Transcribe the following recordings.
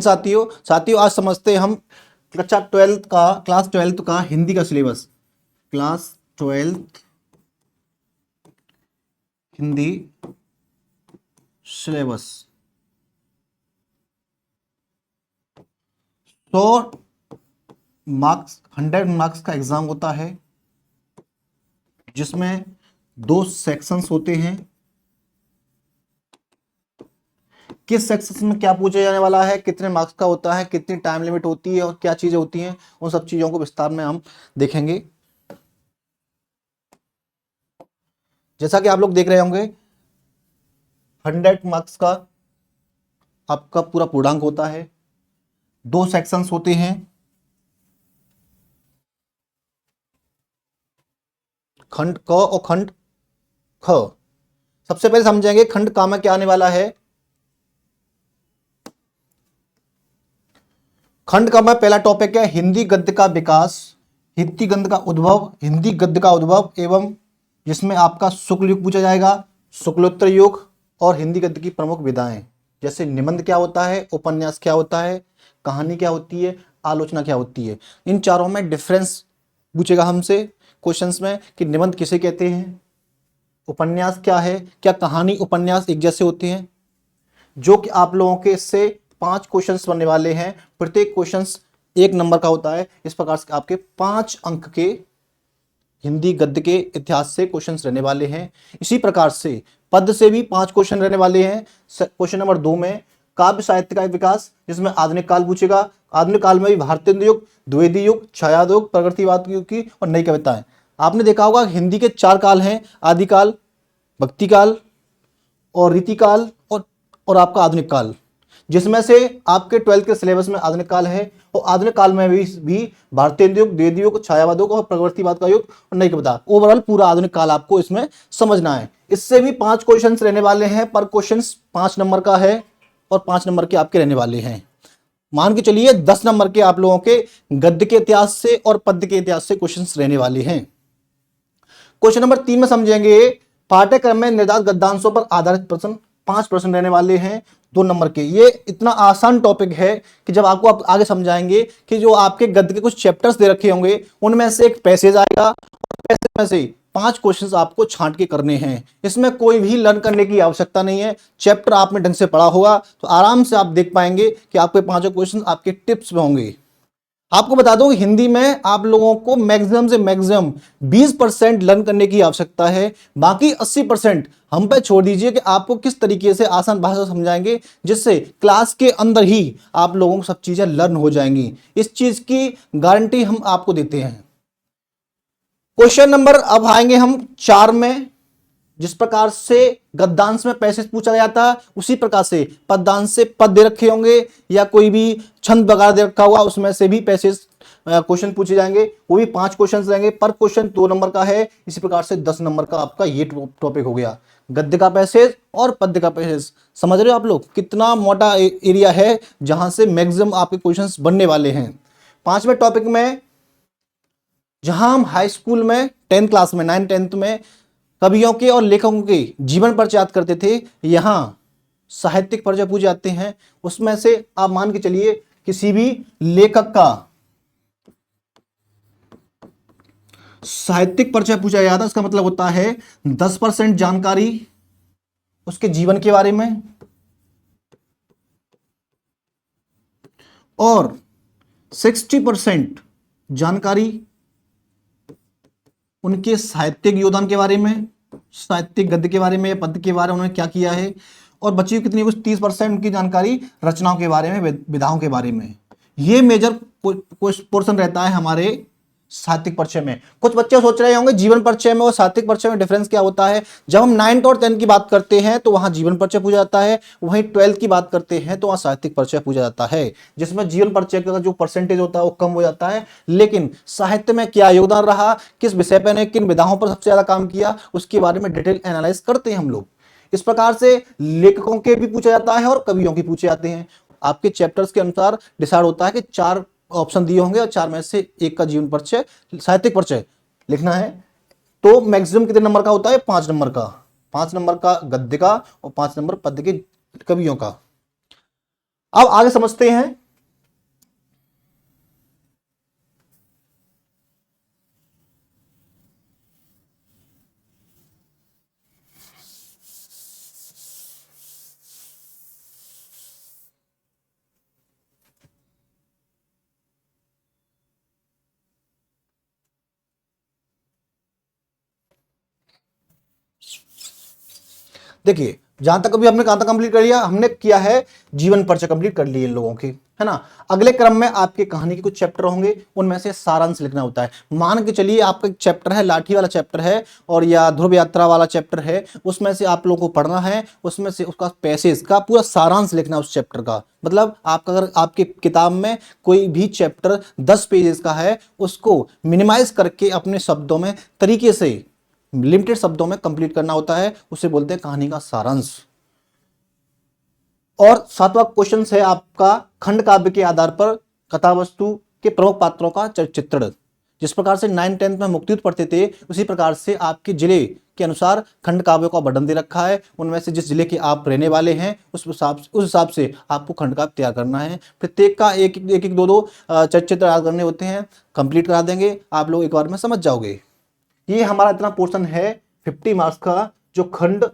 साथियों आज समझते हैं हम क्लास ट्वेल्थ का हिंदी का syllabus. Class twelfth Hindi syllabus 100 marks का एग्जाम होता है, जिसमें 2 सेक्शंस होते हैं। किस सेक्शन में क्या पूछा जाने वाला है, कितने मार्क्स का होता है, कितनी टाइम लिमिट होती है और क्या चीजें होती हैं, उन सब चीजों को विस्तार में हम देखेंगे। जैसा कि आप लोग देख रहे होंगे, 100 मार्क्स का आपका पूरा पूर्णांक होता है, 2 सेक्शंस होते हैं। खंड क और खंड ख। सबसे पहले समझेंगे खंड क में क्या आने वाला है। खंड क में पहला टॉपिक है हिंदी गद्य का विकास, हिंदी गद्य का उद्भव एवं जिसमें आपका शुक्ल युग पूछा जाएगा, शुक्लोत्तर युग और हिंदी गद्य की प्रमुख विधाएं, जैसे निबंध क्या होता है, उपन्यास क्या होता है, कहानी क्या होती है, आलोचना क्या होती है। इन चारों में डिफरेंस पूछेगा हमसे क्वेश्चंस में कि निबंध किसे कहते हैं, उपन्यास क्या है, क्या कहानी उपन्यास एक जैसे होते हैं। जो कि आप लोगों के इससे 5 क्वेश्चंस बनने वाले हैं। प्रत्येक क्वेश्चंस 1 नंबर का होता है। इस प्रकार से आपके 5 अंक के हिंदी गद्य के इतिहास से क्वेश्चंस रहने वाले हैं। इसी प्रकार से पद से भी 5 क्वेश्चन रहने वाले हैं। क्वेश्चन नंबर 2 में काव्य साहित्य का विकास, जिसमें आधुनिक काल पूछेगा। आधुनिक काल में भी भारतेंद्र युग, द्विवेदी युग, छायायुग युग, प्रगतिवाद युग की और नई कविताएं। आपने देखा होगा हिंदी के 4 काल हैं, आदिकाल, भक्ति काल और रीतिकाल और आपका आधुनिक काल, जिसमें से आपके 12th के सिलेबस में आधुनिक काल है। और आधुनिक काल में भी भारतेंद्र युग, द्विवेदी युग, छायावाद युग और प्रगतिवाद का युग और नई कविता। ओवरऑल पूरा आधुनिक काल आपको इसमें समझना है। इससे भी 5 क्वेश्चन रहने वाले हैं। पर क्वेश्चन 5 नंबर का है और 5 नंबर के आपके रहने वाले हैं। मान के चलिए 10 नंबर के आप लोगों के गद्य के इतिहास से और पद्य के इतिहास से क्वेश्चन रहने वाले हैं। क्वेश्चन नंबर 3 में समझेंगे पाठ्यक्रम में निर्धारित गद्यांशों पर आधारित प्रश्न। 5 प्रश्न रहने वाले हैं 2 नंबर के। ये इतना आसान टॉपिक है कि जब आपको आप आगे समझाएंगे कि जो आपके गद्य के कुछ चैप्टर्स दे रखे होंगे, उनमें से एक पैसेज आएगा, पैसेज में से 5 क्वेश्चंस आपको छांट के करने हैं। इसमें कोई भी लर्न करने की आवश्यकता नहीं है। चैप्टर आपने ढंग से पढ़ा होगा तो आराम से आप देख पाएंगे कि आपके 5 क्वेश्चन आपके टिप्स में होंगे। आपको बता दूं हिंदी में आप लोगों को मैक्सिमम से मैक्सिमम 20% लर्न करने की आवश्यकता है। बाकी 80% हम पे छोड़ दीजिए कि आपको किस तरीके से आसान भाषा समझाएंगे, जिससे क्लास के अंदर ही आप लोगों को सब चीजें लर्न हो जाएंगी। इस चीज की गारंटी हम आपको देते हैं। क्वेश्चन नंबर अब आएंगे हम 4 में। जिस प्रकार से गद्यांश में पैसेज पूछा गया था, उसी प्रकार से पद्यांश से पद दे रखे होंगे या कोई भी छंद वगैरह दे रखा हुआ, उसमें से भी पैसेज क्वेश्चन पूछे जाएंगे। वो भी 5 क्वेश्चन रहेंगे। पर क्वेश्चन 2 नंबर का है। इसी प्रकार से 10 नंबर का आपका ये टॉपिक हो गया, गद्य का पैसेज और पद्य का पैसेज। समझ रहे हो आप लोग कितना मोटा एरिया है जहां से मैक्सिमम आपके क्वेश्चन बनने वाले हैं। 5वें टॉपिक में, जहां हम हाई स्कूल में 10th क्लास में 9th 10th में कवियों के और लेखकों के जीवन परिचय याद करते थे, यहां साहित्यिक परिचय पूछे जाते हैं। उसमें से आप मान के चलिए किसी भी लेखक का साहित्यिक परिचय पूछा जाता है, इसका मतलब होता है 10% जानकारी उसके जीवन के बारे में और 60% जानकारी उनके साहित्यिक योगदान के बारे में, साहित्यिक गद्य के बारे में, पद्य के बारे में उन्होंने क्या किया है। और बची हुई कितनी, कुछ 30% उनकी जानकारी रचनाओं के बारे में, विधाओं के बारे में। ये मेजर पोर्शन रहता है हमारे साहित्यिक परिचय में। कुछ बच्चे सोच रहे होंगे जीवन परिचय में और साहित्यिक परिचय में डिफरेंस क्या होता है। जब हम 9th और 10th की बात करते हैं तो वहां जीवन परिचय पूछा जाता है, वहीं 12th की बात करते हैं तो वहां साहित्यिक परिचय पूछा जाता है, जिसमें जीवन परिचय का जो परसेंटेज होता है वो कम हो जाता है। लेकिन साहित्य में क्या योगदान रहा, किस विषय पर ने किन विधाओं पर सबसे ज्यादा काम किया, उसके बारे में डिटेल एनालाइज करते हैं हम लोग। इस प्रकार से लेखकों के भी पूछा जाता है और कवियों की पूछे जाते हैं। आपके चैप्टर्स के अनुसार डिसाइड होता है कि 4 ऑप्शन दिए होंगे और 4 में से एक का जीवन परिचय, साहित्यिक परिचय लिखना है। तो मैक्सिमम कितने नंबर का होता है, 5 नंबर का। 5 नंबर का गद्य का और 5 नंबर पद्य के कवियों का। अब आगे समझते हैं। देखिए, जहां तक अभी हमने कहां तक कंप्लीट कर लिया, हमने किया है जीवन परिचय कंप्लीट कर लिए इन लोगों की, है ना। अगले क्रम में आपके कहानी के कुछ चैप्टर होंगे, उनमें से सारांश लिखना होता है। मान के चलिए आपका एक चैप्टर है, लाठी वाला चैप्टर है, और या ध्रुव यात्रा वाला चैप्टर है, उसमें से आप लोगों को पढ़ना है, उसमें से उसका पैसेज का पूरा सारांश लिखना है उस चैप्टर का। मतलब आपका अगर आपके किताब में कोई भी चैप्टर 10 पेजेस का है, उसको मिनिमाइज करके अपने शब्दों में तरीके से लिमिटेड शब्दों में कंप्लीट करना होता है, उसे बोलते हैं कहानी का सारांश। और सातवां क्वेश्चन है आपका खंड काव्य के आधार पर कथावस्तु के प्रमुख पात्रों का चित्रण। जिस प्रकार से 9th-10th में मुक्तियुद्ध पढ़ते थे, उसी प्रकार से आपके जिले के अनुसार खंड काव्यों का वर्णन दे रखा है। उनमें से जिस जिले के आप रहने वाले हैं उस हिसाब से आपको खंड काव्य तैयार करना है। प्रत्येक का एक एक दो चित्र तैयार करने होते हैं, कंप्लीट करा देंगे, आप लोग एक बार में समझ जाओगे। ये हमारा इतना पोर्शन है 50 मार्क्स का, जो खंड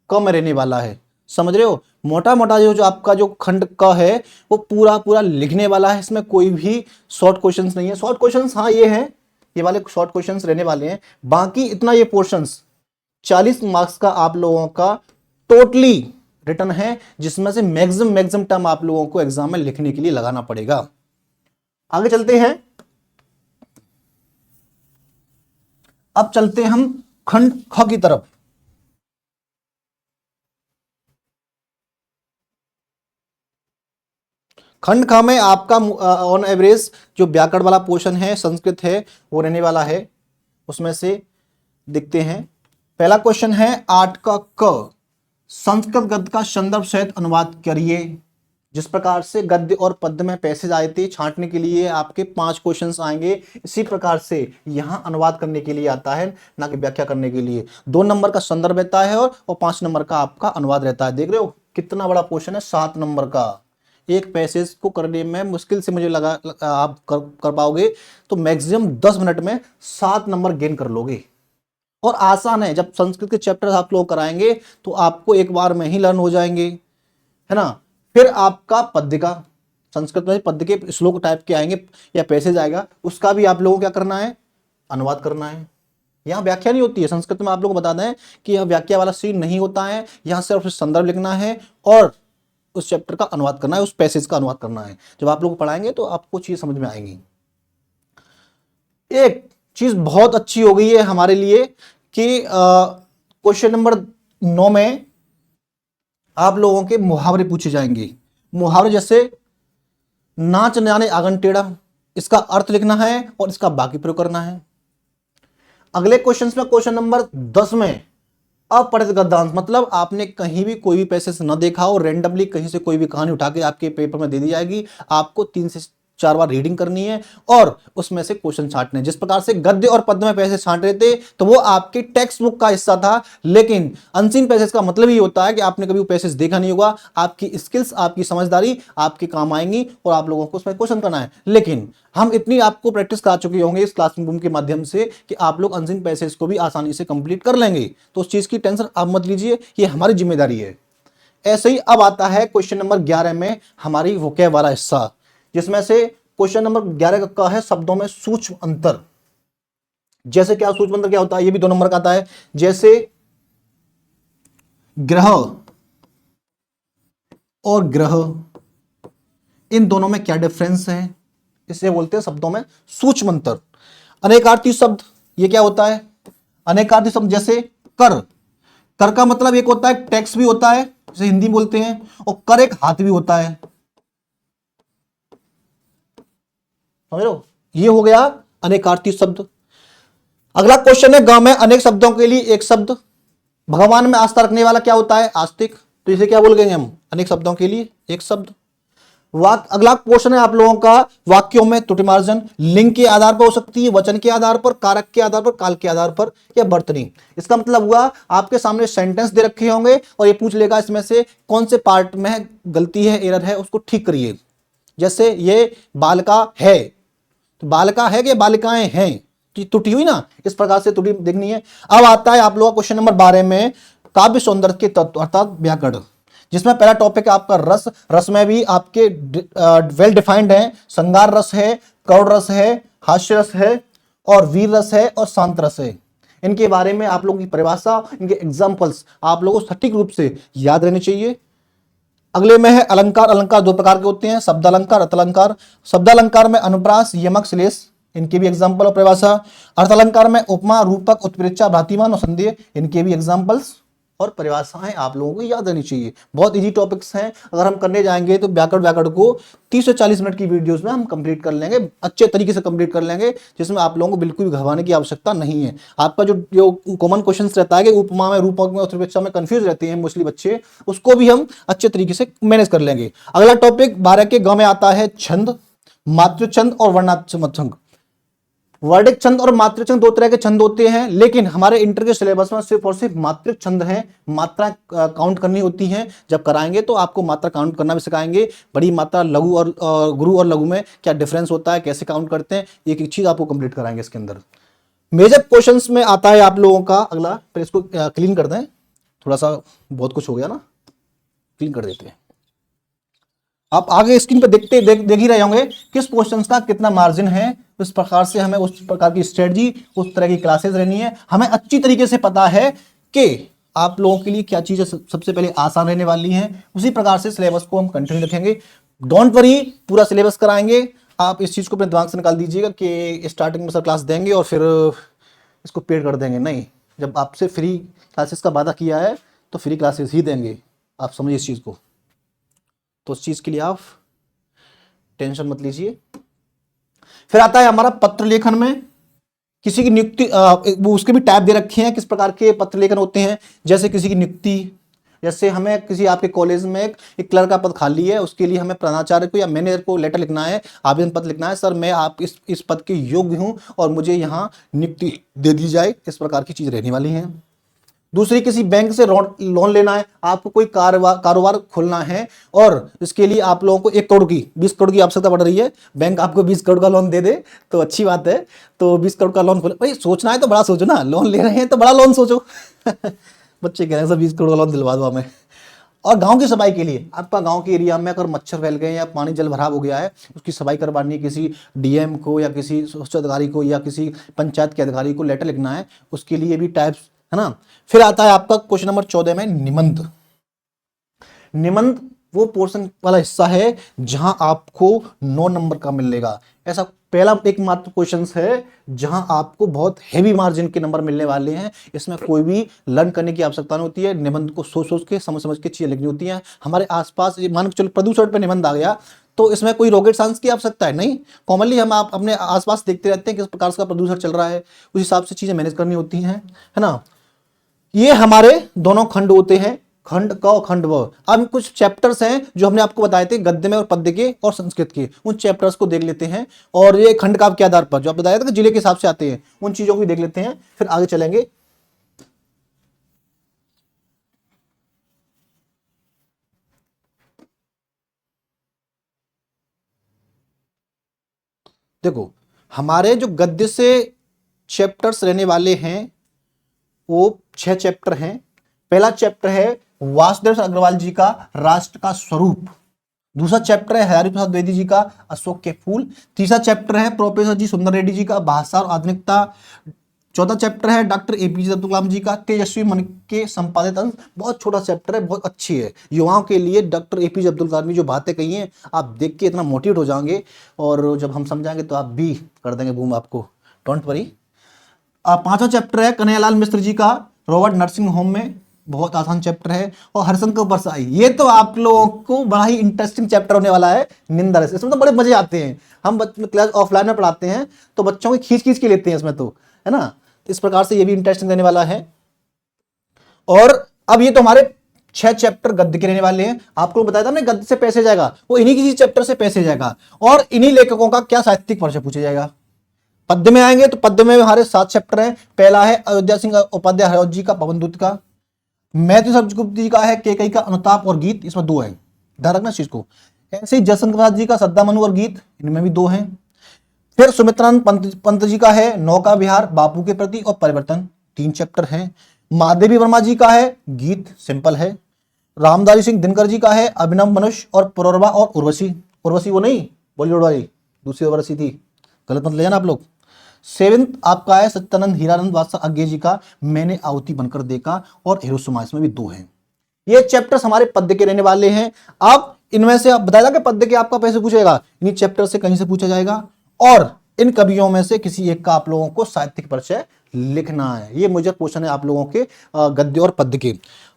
क में रहने वाला है। समझ रहे हो, मोटा मोटा जो आपका जो खंड क है वो पूरा पूरा लिखने वाला है, इसमें कोई भी शॉर्ट क्वेश्चंस नहीं है। शॉर्ट क्वेश्चंस हाँ ये हैं, ये वाले शॉर्ट क्वेश्चंस रहने वाले हैं, बाकी इतना ये पोर्शंस 40 मार्क्स का आप लोगों का टोटली रिटर्न है, जिसमें से मैक्सिमम टर्म आप लोगों को एग्जाम में लिखने के लिए लगाना पड़ेगा। आगे चलते हैं। अब चलते हैं हम खंड ख की तरफ। खंड ख में आपका ऑन एवरेज जो व्याकरण वाला पोर्शन है, संस्कृत है, वो रहने वाला है। उसमें से देखते हैं, पहला क्वेश्चन है 8 का क, संस्कृत गद्य का संदर्भ सहित अनुवाद करिए। जिस प्रकार से गद्य और पद्य में पैसेज आए थे, छांटने के लिए आपके 5 क्वेश्चंस आएंगे, इसी प्रकार से यहां अनुवाद करने के लिए आता है, ना कि व्याख्या करने के लिए। 2 नंबर का संदर्भ रहता है और 5 नंबर का आपका अनुवाद रहता है। देख रहे हो कितना बड़ा क्वेश्चन है, 7 नंबर का। एक पैसेज को करने में मुश्किल से मुझे लगा आप कर पाओगे तो मैक्सिमम 10 मिनट में 7 नंबर गेन कर लोगे। और आसान है, जब संस्कृत के चैप्टर आप लोग कराएंगे तो आपको एक बार में ही लर्न हो जाएंगे, है ना। फिर आपका पद्य का, संस्कृत में पद्य के श्लोक टाइप के आएंगे या पैसेज आएगा, उसका भी आप लोगों को क्या करना है, अनुवाद करना है। यहाँ व्याख्या नहीं होती है संस्कृत में, आप लोगों को बता दें कि यह व्याख्या वाला सीन नहीं होता है, यहाँ सिर्फ संदर्भ लिखना है और उस चैप्टर का अनुवाद करना है, उस पैसेज का अनुवाद करना है। जब आप लोग पढ़ाएंगे तो आपको चीज समझ में आएंगी। एक चीज बहुत अच्छी हो गई है हमारे लिए कि क्वेश्चन नंबर 9 में आप लोगों के मुहावरे पूछे जाएंगे। मुहावरे जैसे नाच जाने आंगन टेढ़ा, इसका अर्थ लिखना है और इसका बाकी प्रयोग करना है। अगले क्वेश्चन में क्वेश्चन नंबर 10 में अपरिचित गद्यांश, मतलब आपने कहीं भी कोई भी पैसेज न देखा हो, रैंडमली कहीं से कोई भी कहानी उठा के आपके पेपर में दे दी जाएगी, आपको 3 से 4 बार रीडिंग करनी है और उसमें से क्वेश्चन छांटने। जिस प्रकार से गद्य और पद्य में पैसेज छांट रहे थे तो वो आपके टेक्स्ट बुक का हिस्सा था, लेकिन अनसीन पैसेज का मतलब ये होता है कि आपने कभी वो पैसेज देखा नहीं होगा, आपकी स्किल्स, आपकी समझदारी आपके काम आएंगी और आप लोगों को उसमें क्वेश्चन करना है। लेकिन हम इतनी आपको प्रैक्टिस करा चुके होंगे इस क्लासरूम के माध्यम से कि आप लोग अनसीन पैसेज को भी आसानी से कंप्लीट कर लेंगे, तो उस चीज की टेंशन आप मत लीजिए, ये हमारी जिम्मेदारी है। ऐसे ही अब आता है क्वेश्चन नंबर 11 में हमारी वोकैब वाला हिस्सा, जिसमें से क्वेश्चन नंबर 11 का है शब्दों में सूक्ष्म अंतर। जैसे क्या सूक्ष्म अंतर क्या होता है, ये भी 2 नंबर का आता है। जैसे ग्रह और ग्रह, इन दोनों में क्या डिफरेंस है, इसे बोलते हैं शब्दों में सूक्ष्म अंतर। अनेकार्थी शब्द, ये क्या होता है, अनेकार्थी शब्द जैसे कर, कर का मतलब एक होता है टैक्स भी होता है, जैसे हिंदी में बोलते हैं, और कर एक हाथ भी होता है। समझ लो, ये हो गया अनेकार्थी शब्द। अगला क्वेश्चन है ग में अनेक शब्दों के लिए एक शब्द। भगवान में आस्था रखने वाला क्या होता है, आस्तिक, तो इसे क्या बोल गए हम, अनेक शब्दों के लिए एक शब्द। अगला क्वेश्चन है आप लोगों का, वाक्यों में त्रुटि मार्जन लिंग के आधार पर हो सकती है, वचन के आधार पर, कारक के आधार पर, काल के आधार पर, या वर्तनी। इसका मतलब हुआ आपके सामने सेंटेंस दे रखे होंगे और ये पूछ लेगा इसमें से कौन से पार्ट में गलती है, एरर है, उसको ठीक करिए। जैसे ये बालिका है, तो बालिका है कि बालिकाएं हैं, कि त्रुटि हुई ना, इस प्रकार से त्रुटि देखनी है। अब आता है आप लोगों का क्वेश्चन नंबर 12 में काव्य सौंदर्य के तत्व अर्थात व्याकरण, जिसमें पहला टॉपिक है आपका रस। रस में भी आपके वेल डिफाइंड है, श्रृंगार रस है, करुण रस है, हास्य रस है, और वीर रस है, और शांत रस है। इनके बारे में आप लोगों की परिभाषा, इनके एग्जाम्पल्स आप लोगों को सटीक रूप से याद रहने चाहिए। अगले में है अलंकार। अलंकार दो प्रकार के होते हैं, शब्द अलंकार, अर्थ अलंकार। शब्द अलंकार में अनुप्रास, यमक, श्लेष, इनके भी एग्जाम्पल और परिभाषा। अर्थ अलंकार में उपमा, रूपक, उत्प्रेक्षा, भ्रातिमान और संदेह, इनके भी एग्जाम्पल्स और परिभाषाएं आप लोगों को याद रहनी चाहिए। बहुत इजी टॉपिक्स हैं, अगर हम करने जाएंगे तो व्याकरण को 30 से 40 मिनट की वीडियोस में हम कंप्लीट कर लेंगे, अच्छे तरीके से कंप्लीट कर लेंगे, जिसमें आप लोगों को बिल्कुल भी घबराने की आवश्यकता नहीं है। आपका जो कॉमन क्वेश्चन रहता है कि उपमा में, रूपक में, उत्प्रेक्षा में कंफ्यूज रहते हैं मोस्टली बच्चे, उसको भी हम अच्छे तरीके से मैनेज कर लेंगे। अगला टॉपिक 12 के ग में आता है छंद, मातृछंद और वर्णात्मक छंद। वर्णिक छंद और मात्रिक छंद दो तरह के छंद होते हैं, लेकिन हमारे इंटर के सिलेबस में सिर्फ और सिर्फ मात्रिक छंद है। मात्रा काउंट करनी होती है, जब कराएंगे तो आपको मात्रा काउंट करना भी सिखाएंगे। बड़ी मात्रा, लघु और गुरु और लघु में क्या डिफरेंस होता है, कैसे काउंट करते हैं, एक एक चीज आपको कंप्लीट कराएंगे इसके अंदर। मेजर क्वेश्चंस में आता है आप लोगों का अगला, फिर इसको क्लीन कर दें, थोड़ा सा बहुत कुछ हो गया ना, क्लीन कर देते हैं। आप आगे स्क्रीन पर देख ही रहे होंगे किस क्वेश्चंस का कितना मार्जिन है। इस प्रकार से हमें उस प्रकार की स्ट्रेटजी, उस तरह की क्लासेस रहनी है। हमें अच्छी तरीके से पता है कि आप लोगों के लिए क्या चीजें सबसे पहले आसान रहने वाली हैं। उसी प्रकार से सिलेबस को हम कंटिन्यू रखेंगे। डोंट वरी, पूरा सिलेबस कराएंगे। आप इस चीज को अपने दिमाग से निकाल दीजिएगा कि स्टार्टिंग में सर क्लास देंगे और फिर इसको पेड कर देंगे, नहीं। जब आपसे फ्री क्लासेस का वादा किया है तो फ्री क्लासेस ही देंगे, आप समझिए इस चीज को। तो उस चीज के लिए आप टेंशन मत लीजिए। फिर आता है हमारा पत्र लेखन में किसी की नियुक्ति, वो उसके भी टाइप दे रखे हैं किस प्रकार के पत्र लेखन होते हैं। जैसे किसी की नियुक्ति, जैसे हमें किसी आपके कॉलेज में एक क्लर्क का पद खाली है, उसके लिए हमें प्राचार्य को या मैनेजर को लेटर लिखना है, आवेदन पत्र लिखना है, सर मैं आप इस पद के योग्य हूं और मुझे यहाँ नियुक्ति दे दी जाए। इस प्रकार की चीज रहने वाली है। दूसरी, किसी बैंक से लोन लेना है, आपको कोई कारोबार खोलना है और इसके लिए आप लोगों को 1 करोड़ की 20 करोड़ की आवश्यकता पड़ रही है। बैंक आपको 20 करोड़ का लोन दे दे तो अच्छी बात है। तो 20 करोड़ का लोन खोले, भाई सोचना है तो बड़ा सोचो ना, लोन ले रहे हैं तो बड़ा लोन सोचो। बच्चे कह रहे हैं सर 20 करोड़ का लोन दिलवा दो हमें। और गांव की सफाई के लिए, आपका गांव के एरिया में अगर मच्छर फैल गए या पानी जल भराव हो गया है, उसकी सफाई करवानी है, किसी डीएम को या किसी स्वच्छता अधिकारी को या किसी पंचायत के अधिकारी को लेटर लिखना है, उसके लिए भी टाइप्स है ना। फिर आता है आपका क्वेश्चन नंबर 14 में निबंध। निबंध वो पोर्शन वाला हिस्सा है जहां आपको 9 नंबर का मिलेगा। ऐसा पहला एकमात्र क्वेश्चन है जहां आपको बहुत हेवी मार्जिन के नंबर मिलने वाले हैं। इसमें कोई भी लर्न करने की आवश्यकता नहीं होती है। निबंध को सोच के समझ के चीजें लिखनी होती हैं। हमारे आसपास मान के चलो प्रदूषण पे निबंध आ गया तो इसमें कोई रॉकेट साइंस की आवश्यकता है नहीं। कॉमनली हम आप अपने आसपास देखते रहते हैं किस प्रकार का प्रदूषण चल रहा है, उस हिसाब से चीजें मैनेज करनी होती हैं, है ना। ये हमारे दोनों खंड होते हैं, खंड क और खंड व। अब कुछ चैप्टर्स हैं जो हमने आपको बताए थे गद्य में और पद्य के और संस्कृत के, उन चैप्टर्स को देख लेते हैं। और ये खंड का के आधार पर जो आप बताया था कि जिले के हिसाब से आते हैं, उन चीजों को भी देख लेते हैं, फिर आगे चलेंगे। देखो हमारे जो गद्य से चैप्टर्स रहने वाले हैं वो 6 चैप्टर हैं। पहला चैप्टर है वासुदेव अग्रवाल जी का राष्ट्र का स्वरूप। दूसरा चैप्टर है हजारी प्रसाद द्विवेदी जी का अशोक के फूल। तीसरा चैप्टर है प्रोफेसर जी सुंदर रेड्डी जी का भाषा और आधुनिकता। चौथा चैप्टर है डॉक्टर एपीजे अब्दुल कलाम जी का तेजस्वी मन के संपादित अंश। बहुत छोटा चैप्टर है, बहुत अच्छी है युवाओं के लिए। डॉक्टर एपीजे अब्दुल कलाम जी जो बातें कही हैं आप देख के इतना मोटिवेट हो जाएंगे, और जब हम समझाएंगे तो आप भी कर देंगे बूम आपको, डोंट वरी। पांचवा चैप्टर है कन्हैयालाल मिश्र जी का रॉबर्ट नर्सिंग होम में, बहुत आसान चैप्टर है। और हरिशंकर परसाई, ये तो आप लोगों को बड़ा ही इंटरेस्टिंग चैप्टर होने वाला है। निंदा रस, इसमें तो बड़े मजे आते हैं। हम क्लास ऑफलाइन में पढ़ाते हैं तो बच्चों की खींच के लेते हैं इसमें तो, है ना। इस प्रकार से ये भी इंटरेस्टिंग रहने वाला है। और अब ये तो हमारे 6 चैप्टर गद्य के रहने वाले हैं। आपको बताया था ना गद्य से पैसे जाएगा, वो इन्हीं किसी चैप्टर से पैसे जाएगा। और इन्हीं लेखकों का क्या साहित्यिक परिचय पूछा जाएगा। पद्य में आएंगे तो पद्य में हमारे 7 चैप्टर हैं। पहला है अयोध्या सिंह उपाध्याय हरौद जी का पवनदूत का। मैथिली सब्जगुप्त जी का है केकई का अनुताप और गीत, इसमें 2 है, ध्यान रखना इस चीज को। ऐसे ही जयशंकर प्रसाद जी का सद्दामनु और गीत, इनमें भी 2 हैं। फिर सुमित्रानंद पंत जी का है नौका विहार बापू के प्रति और परिवर्तन, 3 चैप्टर हैं। महादेवी वर्मा जी का है गीत, सिंपल है। रामधारी सिंह दिनकर जी का है अभिनव मनुष्य और पुररवा और उर्वशी। उर्वशी वो नहीं बॉलीवुड वाली, दूसरी उर्वशी थी, गलत मत ले जाना आप लोग। 7th आपका है सत्यानंद हीरानंद बादशाह आज्ञे जी का मैंने आहुति बनकर देखा और हिरोशिमा, इसमें भी 2 हैं। ये चैप्टर्स हमारे पद्य के रहने वाले हैं। अब इनमें से आप बताया कि पद्य के आपका पैसे पूछेगा, इन्हीं चैप्टर से कहीं से पूछा जाएगा और इन कवियों में से किसी एक का आप लोगों को साहित्यिक परिचय लिखना है। ये मुझे क्वेश्चन है आप लोगों के गद्य और पद्य के।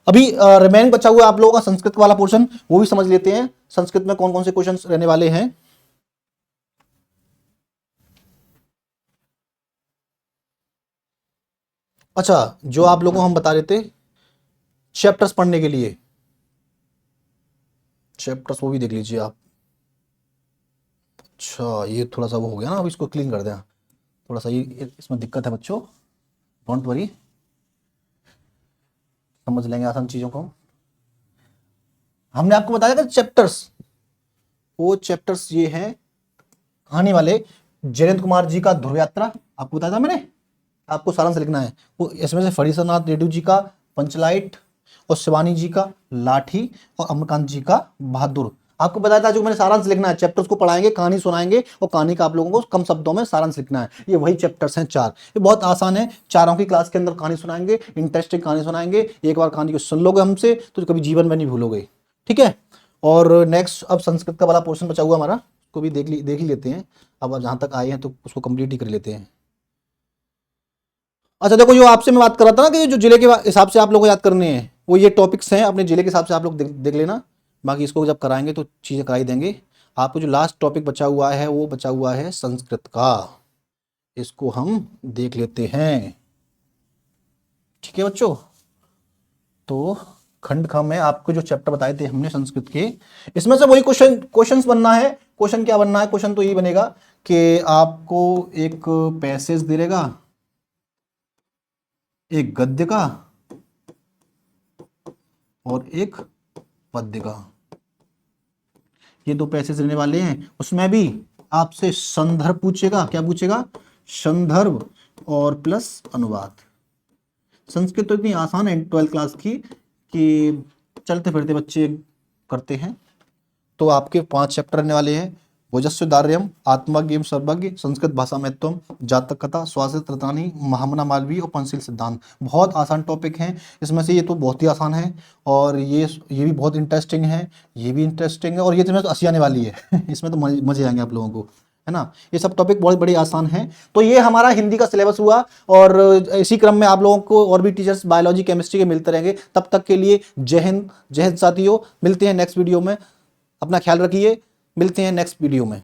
अभी रिमेनिंग बचा हुआ आप लोगों का संस्कृत वाला पोर्शन, वो भी समझ लेते हैं। संस्कृत में कौन कौन से क्वेश्चन रहने वाले हैं। अच्छा, जो आप लोगों को हम बता रहे थे चैप्टर्स पढ़ने के लिए, चैप्टर्स वो भी देख लीजिए आप। अच्छा, ये थोड़ा सा वो हो गया ना, अब इसको क्लीन कर दें, थोड़ा सा ये इसमें दिक्कत है बच्चों, डोंट वरी, समझ लेंगे आसान चीजों को। हमने आपको बताया था चैप्टर्स, वो चैप्टर्स ये हैं कहानी वाले। जयंत कुमार जी का ध्रुव यात्रा आपको बताया था मैंने, आपको सारांश लिखना है। वो इसमें से फणीसरनाथ रेड्डी जी का पंचलाइट और शिवानी जी का लाठी और अमरकांत जी का बहादुर आपको बताया था। जो मैंने सारांश लिखना है, चैप्टर्स को पढ़ाएंगे, कहानी सुनाएंगे और कहानी का आप लोगों को कम शब्दों में सारांश लिखना है। ये वही चैप्टर्स हैं 4, ये बहुत आसान है। चारों की क्लास के अंदर कहानी सुनाएंगे, इंटरेस्टिंग कहानी सुनाएंगे। एक बार कहानी को सुन लोगे हमसे तो कभी जीवन में नहीं भूलोगे, ठीक है। और नेक्स्ट अब संस्कृत का वाला पोर्शन बचा हुआ हमारा, उसको भी देख ही लेते हैं। अब जहां तक आए हैं तो उसको कंप्लीट ही कर लेते हैं। अच्छा देखो, जो आपसे मैं बात कर रहा था ना कि जो जिले के हिसाब से आप लोगों को याद करने हैं, वो ये टॉपिक्स हैं, अपने जिले के हिसाब से आप लोग देख लेना। बाकी इसको जब कराएंगे तो चीज़ें कराई देंगे। आपको जो लास्ट टॉपिक बचा हुआ है वो बचा हुआ है संस्कृत का, इसको हम देख लेते हैं, ठीक है बच्चों। तो खंड ख में आपको जो चैप्टर बताए थे हमने संस्कृत के, इसमें से वही क्वेश्चंस बनना है। क्वेश्चन क्या बनना है, क्वेश्चन तो यही बनेगा कि आपको एक पैसेज दे देगा, एक गद्य का और एक पद्य का, ये 2 पैसेज रहने वाले हैं। उसमें भी आपसे संदर्भ पूछेगा, क्या पूछेगा, संदर्भ और प्लस अनुवाद। संस्कृत तो इतनी आसान है 12th क्लास की कि चलते फिरते बच्चे करते हैं। तो आपके 5 चैप्टर रहने वाले हैं। ओजस्व दार्यम, आत्मज्ञ एवं सर्वज्ञ, संस्कृत भाषा महत्वम, जातक कथा, स्वाश्रित रतानी, महामना मालवीय और पंचशील सिद्धांत। बहुत आसान टॉपिक हैं इसमें से, ये तो बहुत ही आसान है और ये भी बहुत इंटरेस्टिंग है, ये भी इंटरेस्टिंग है और ये तो मैं तो हंसी आने वाली है इसमें तो मजे आएंगे आप लोगों को, है ना। ये सब टॉपिक बहुत बड़ी आसान है। तो ये हमारा हिंदी का सिलेबस हुआ और इसी क्रम में आप लोगों को और भी टीचर्स बायोलॉजी केमिस्ट्री के मिलते रहेंगे। तब तक के लिए जय हिंद साथियों, मिलते हैं नेक्स्ट वीडियो में। अपना ख्याल रखिए, मिलते हैं नेक्स्ट वीडियो में।